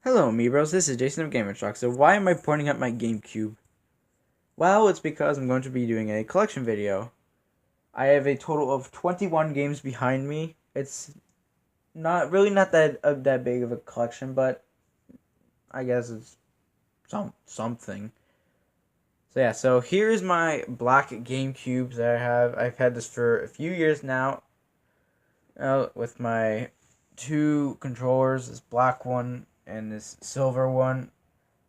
Hello, amiibros. This is Jason of GameCube. So why am I pointing at my GameCube? Well, it's because I'm going to be doing a collection video. I have a total of 21 games behind me. It's not that big of a collection, but I guess it's something. So here's my black GameCube that I have. I've had this for a few years now. With my two controllers, this black one and this silver one,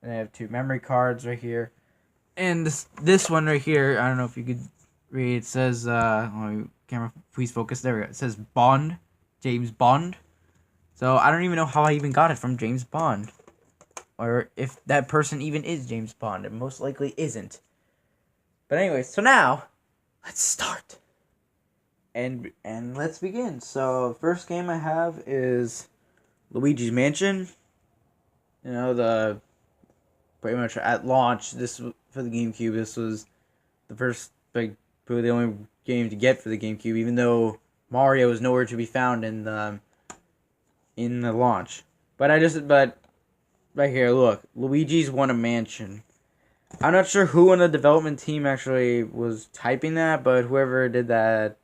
and I have two memory cards right here. And this one right here, I don't know if you could read. It says, camera, please focus. There we go. It says Bond, James Bond. So I don't even know how I even got it from James Bond, or if that person even is James Bond. It most likely isn't. But anyway, so now let's start. And let's begin. So first game I have is Luigis Mansion. You know, the pretty much at launch, this for the GameCube, this was the first, probably the only game to get for the GameCube, even though Mario was nowhere to be found in the launch. But right here, look, Luigi's won a mansion. I'm not sure who on the development team actually was typing that, but whoever did that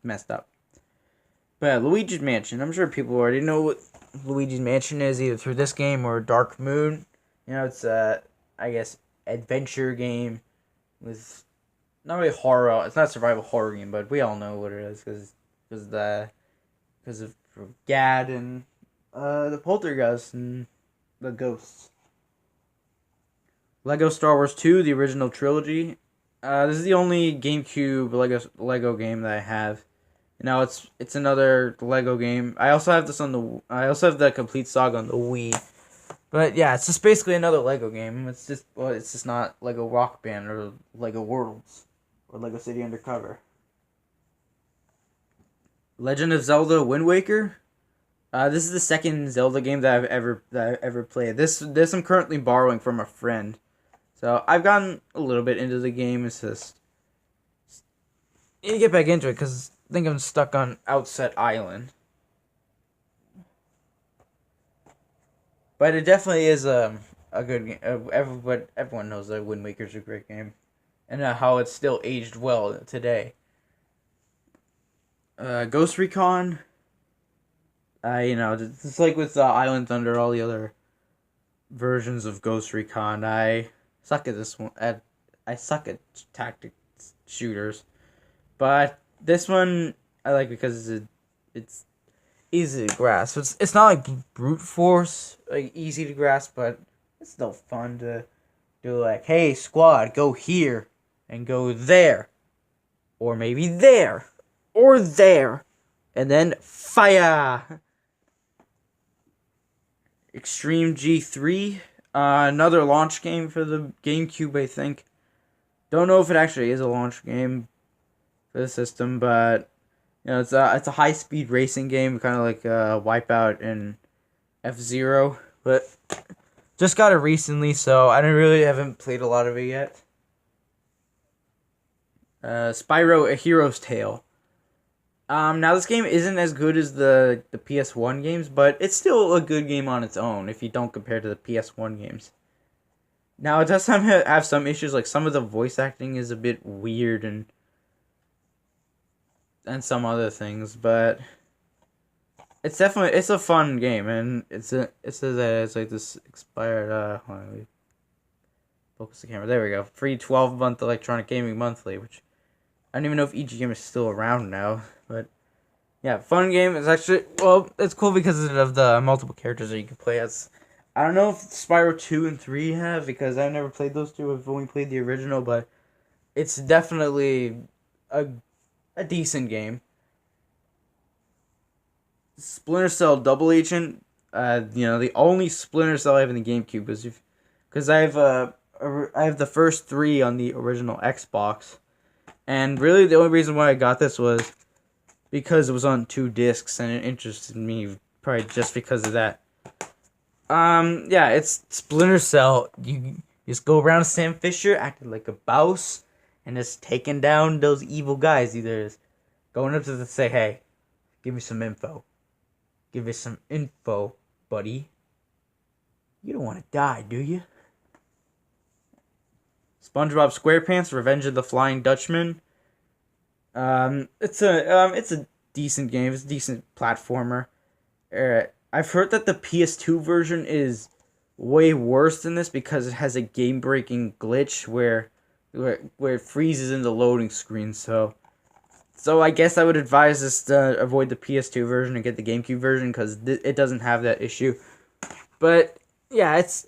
messed up. But yeah, Luigi's Mansion. I'm sure people already know what Luigi's Mansion is, either through this game or Dark Moon. You know, it's I guess, adventure game with not really horror. It's not a survival horror game, but we all know what it is because of Gad and the Poltergeist and the ghosts. Lego Star Wars 2, the original trilogy. This is the only GameCube Lego game that I have. Now it's another Lego game. I also have the complete saga on the Wii. But yeah, it's just basically another Lego game. It's just not Lego Rock Band or Lego Worlds or Lego City Undercover. Legend of Zelda Windwaker. This is the second Zelda game that I ever played. This I'm currently borrowing from a friend. So I've gotten a little bit into the game. It's just I need to get back into it because I think I'm stuck on Outset Island. But it definitely is a good game. Everyone knows that Wind Waker's a great game, and how it's still aged well today. Ghost Recon. It's like with Island Thunder, all the other versions of Ghost Recon. I suck at this one. I suck at tactic shooters, but this one I like because it's easy to grasp. It's not like brute force, like easy to grasp, but it's still fun to do. Like, hey squad, go here and go there, or maybe there, or there, and then fire. Extreme G3, another launch game for the GameCube, I think. Don't know if it actually is a launch game for the system, but it's a high speed racing game, kind of like Wipeout and F-Zero, but just got it recently, so I haven't played a lot of it yet. Spyro: A Hero's Tale. Now this game isn't as good as the PS1 games, but it's still a good game on its own if you don't compare to the PS1 games. Now it does have some issues, like some of the voice acting is a bit weird and some other things, but it's a fun game, and it says that it's like this expired hold on, let me focus the camera. There we go. Free 12-month electronic gaming monthly, which I don't even know if EGM is still around now, but yeah, fun game. It's actually, it's cool because of the multiple characters that you can play as. I don't know if Spyro 2 and 3 have, because I've never played those two. I've only played the original, but it's definitely a decent game. Splinter Cell Double Agent. The only Splinter Cell I have in the GameCube because I have the first 3 on the original Xbox. And really, the only reason why I got this was because it was on 2 discs, and it interested me probably just because of that. It's Splinter Cell. You just go around Sam Fisher, acting like a boss, and just taking down those evil guys. Either just going up to them, say, "Hey, give me some info. Give me some info, buddy." You don't want to die, do you? SpongeBob SquarePants: Revenge of the Flying Dutchman. It's a decent game. It's a decent platformer. I've heard that the PS2 version is way worse than this because it has a game-breaking glitch where it freezes in the loading screen. So I guess I would advise us to avoid the PS2 version and get the GameCube version because it doesn't have that issue. But yeah, it's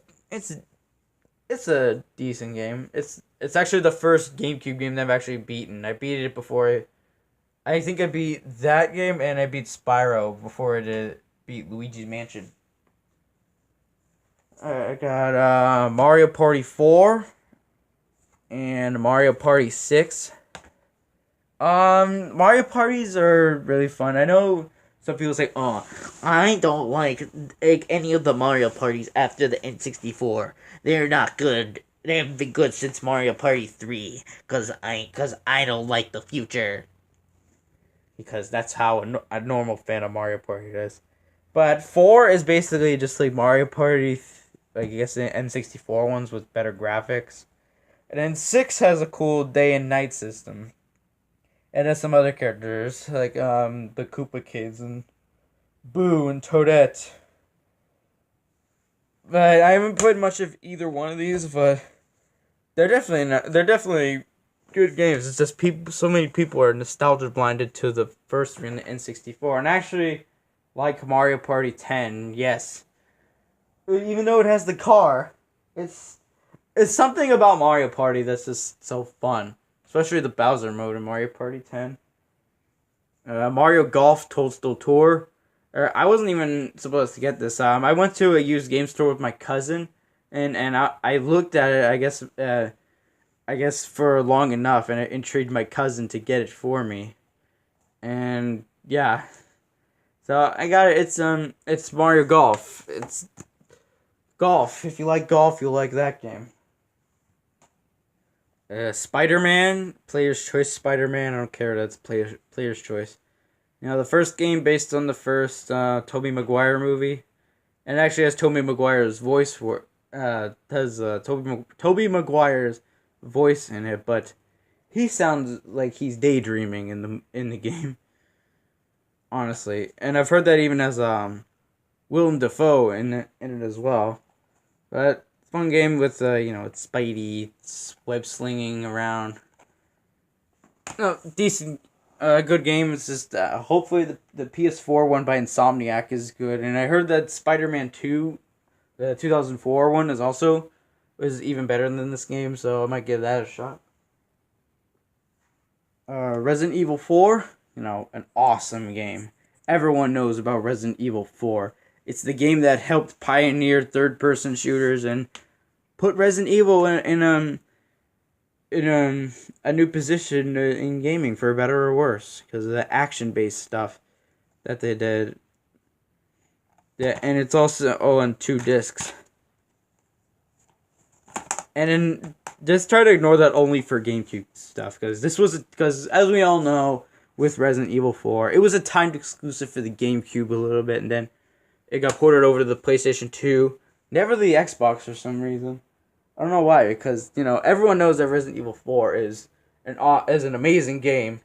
a decent game. It's actually the first GameCube game that I've actually beaten. I beat it before. I think I beat that game and I beat Spyro before I did beat Luigis Mansion. I got Mario Party 4 and Mario Party 6. Mario Parties are really fun. I know some people say, "Oh, I don't like any of the Mario Parties after the N64. They're not good. They haven't been good since Mario Party 3, cause I don't like the future." Because that's how a normal fan of Mario Party is. But 4 is basically just like Mario Party, like I guess the N64 ones with better graphics. And then 6 has a cool day and night system. And has some other characters, like the Koopa Kids and Boo and Toadette. But I haven't played much of either one of these, but they're definitely good games. It's just so many people are nostalgia blinded to the first three in the N64. And actually, like Mario Party 10, yes. Even though it has the car, it's something about Mario Party that's just so fun. Especially the Bowser mode in Mario Party 10. Mario Golf Toadstool Tour. I wasn't even supposed to get this. I went to a used game store with my cousin, and I looked at it. I guess for long enough, and it intrigued my cousin to get it for me. And yeah, so I got it. It's Mario Golf. It's golf. If you like golf, you'll like that game. SpiderMan, Player's Choice SpiderMan. I don't care. That's Player's Choice. You know, the first game based on the first Tobey Maguire movie, and it actually has Tobey Maguire's voice for Tobey Maguire's voice in it, but he sounds like he's daydreaming in the game. Honestly, and I've heard that even as Willem Dafoe in it as well. But fun game with it's Spidey, it's web slinging around. No, decent, good game. It's just hopefully the PS4 one by Insomniac is good, and I heard that Spider-Man 2, the 2004 one, is even better than this game, so I might give that a shot. Resident Evil 4, an awesome game. Everyone knows about Resident Evil 4. It's the game that helped pioneer third-person shooters and put Resident Evil in a new position in gaming, for better or worse, because of the action-based stuff that they did. Yeah, and it's also on 2 discs. And then just try to ignore that only for GameCube stuff, because as we all know, with Resident Evil 4, it was a timed exclusive for the GameCube a little bit, and then it got ported over to the PlayStation 2, never the Xbox for some reason. I don't know why, because everyone knows that Resident Evil 4 is an amazing game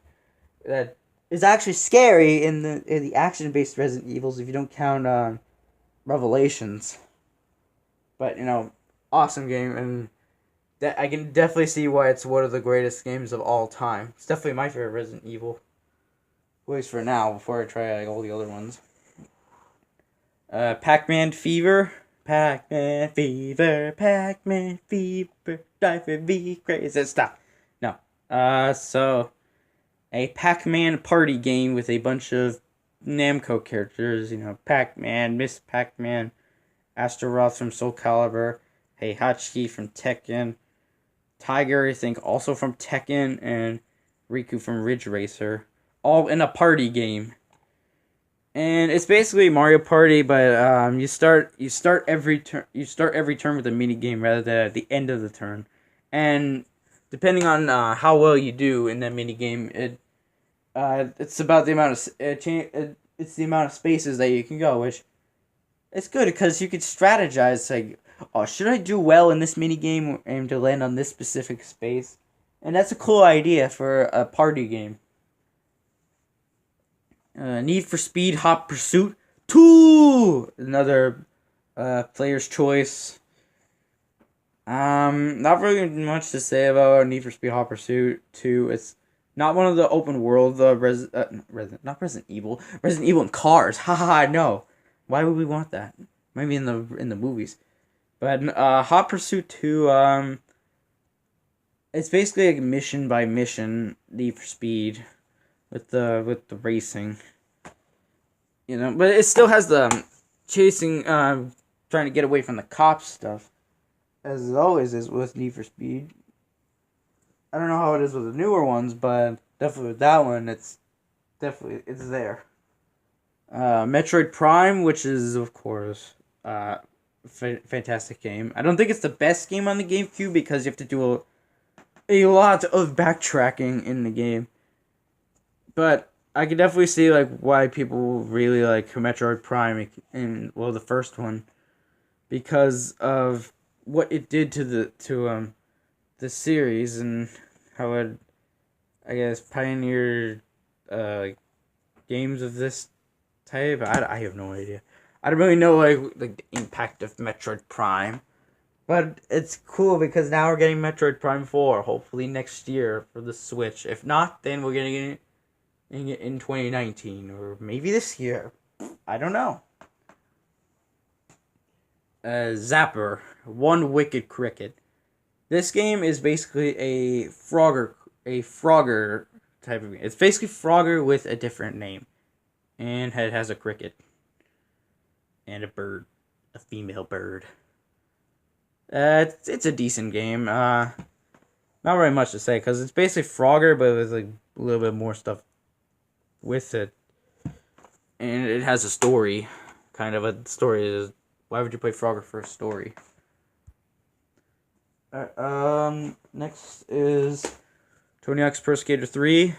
that is actually scary in the action-based Resident Evils if you don't count Revelations. But awesome game, and that I can definitely see why it's one of the greatest games of all time. It's definitely my favorite Resident Evil, at least for now, before I try all the other ones. Pac-Man Fever. Pac-Man Fever, Pac-Man Fever, die for me, crazy stuff. No. So, a Pac-Man party game with a bunch of Namco characters, Pac-Man, Miss Pac-Man, Astaroth from Soul Calibur, Heihachi from Tekken, Tiger, I think, also from Tekken, and Riku from Ridge Racer, all in a party game. And it's basically Mario Party, but you start every turn with a mini game rather than at the end of the turn, and depending on how well you do in that mini game, it's about the amount of it's the amount of spaces that you can go, which It's good because you could strategize, like, oh, should I do well in this mini game and to land on this specific space? And that's a cool idea for a party game. Need for Speed Hot Pursuit 2! Another player's choice. Not really much to say about Need for Speed Hot Pursuit 2. It's not one of the open world, not Resident Evil. Resident Evil in cars. Haha, no. Why would we want that? Maybe in the movies. But Hot Pursuit 2, it's basically like mission by mission Need for Speed with the racing. You know, but it still has the chasing, trying to get away from the cops stuff, as it always is with Need for Speed. I don't know how it is with the newer ones, but definitely with that one, it's there. Metroid Prime, which is, of course, fantastic game. I don't think it's the best game on the GameCube because you have to do a lot of backtracking in the game. But I can definitely see like why people really like Metroid Prime and the first one, because of what it did to the series and how it, I guess, pioneered games of this type. I have no idea. I don't really know like the impact of Metroid Prime, but it's cool because now we're getting Metroid Prime 4 hopefully next year for the Switch. If not, then we're getting it in 2019 or maybe this year. I don't know. Zapper, One Wicked Cricket. This game is basically a Frogger type of game. It's basically Frogger with a different name. And it has a cricket. And a bird. A female bird. It's a decent game. Not really much to say, because it's basically Frogger, but with like a little bit more stuff with it. And it has a story. Kind of a story. Why would you play Frogger for a story? Next is Tony Hawk's Pro Skater 3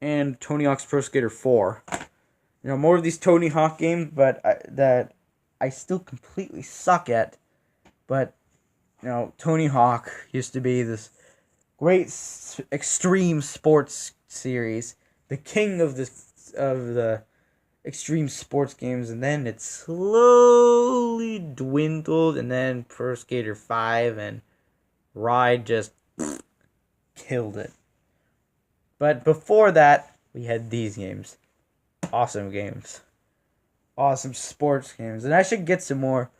and Tony Hawk's Pro Skater 4. You know, more of these Tony Hawk games, but that I still completely suck at. But, you know, Tony Hawk used to be this great extreme sports series, the king of the extreme sports games, and then it slowly dwindled, and then Pro Skater 5 and Ride just killed it. But before that, we had these games. Awesome games. Awesome sports games. And I should get some more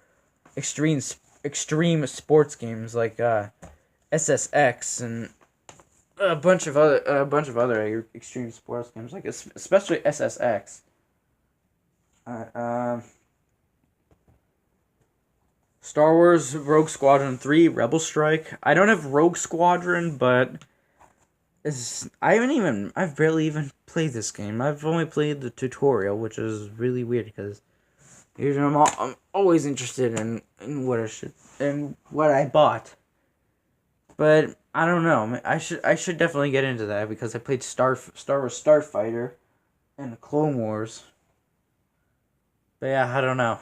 extreme sports games like SSX and a bunch of other extreme sports games, like especially SSX. Star Wars Rogue Squadron 3 Rebel Strike. I don't have Rogue Squadron, but I've barely even played this game. I've only played the tutorial, which is really weird because usually I'm always interested in what I bought. But I don't know. I should definitely get into that because I played Star Wars Starfighter and the Clone Wars. But yeah, I don't know.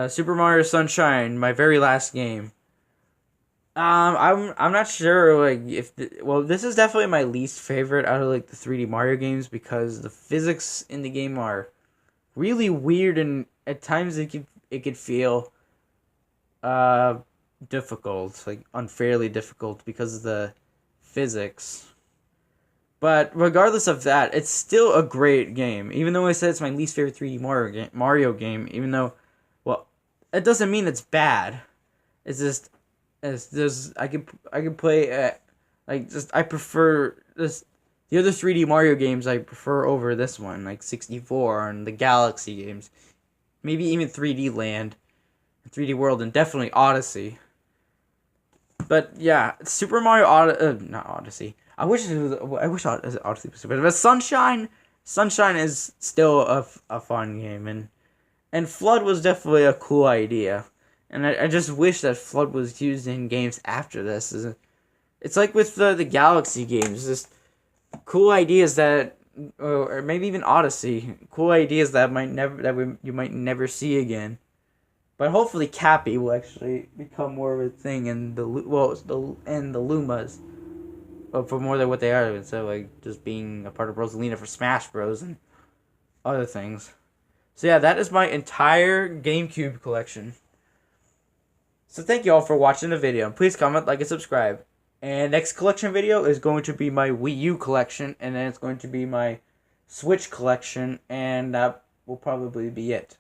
Super Mario Sunshine, my very last game. I'm not sure like this is definitely my least favorite out of like the 3D Mario games because the physics in the game are really weird and at times it could feel difficult, like unfairly difficult because of the physics. But regardless of that, it's still a great game. Even though I said it's my least favorite 3D Mario game, even though, well, it doesn't mean it's bad. It's just I could play I prefer this. The other 3D Mario games I prefer over this one, like 64 and the Galaxy games, maybe even 3D Land, 3D World, and definitely Odyssey. But yeah, Super Mario not Odyssey. I wish Odyssey was better. But Sunshine is still a fun game, and Flood was definitely a cool idea, and I just wish that Flood was used in games after this. It's like with the Galaxy games, just cool ideas that or maybe even Odyssey. Cool ideas that you might never see again. But hopefully, Cappy will actually become more of a thing, and the Lumas, for more than what they are, instead of like just being a part of Rosalina for Smash Bros. And other things. So yeah, that is my entire GameCube collection. So thank you all for watching the video. Please comment, like, and subscribe. And next collection video is going to be my Wii U collection, and then it's going to be my Switch collection, and that will probably be it.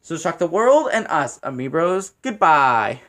So shock the world and us, amiibros. Goodbye.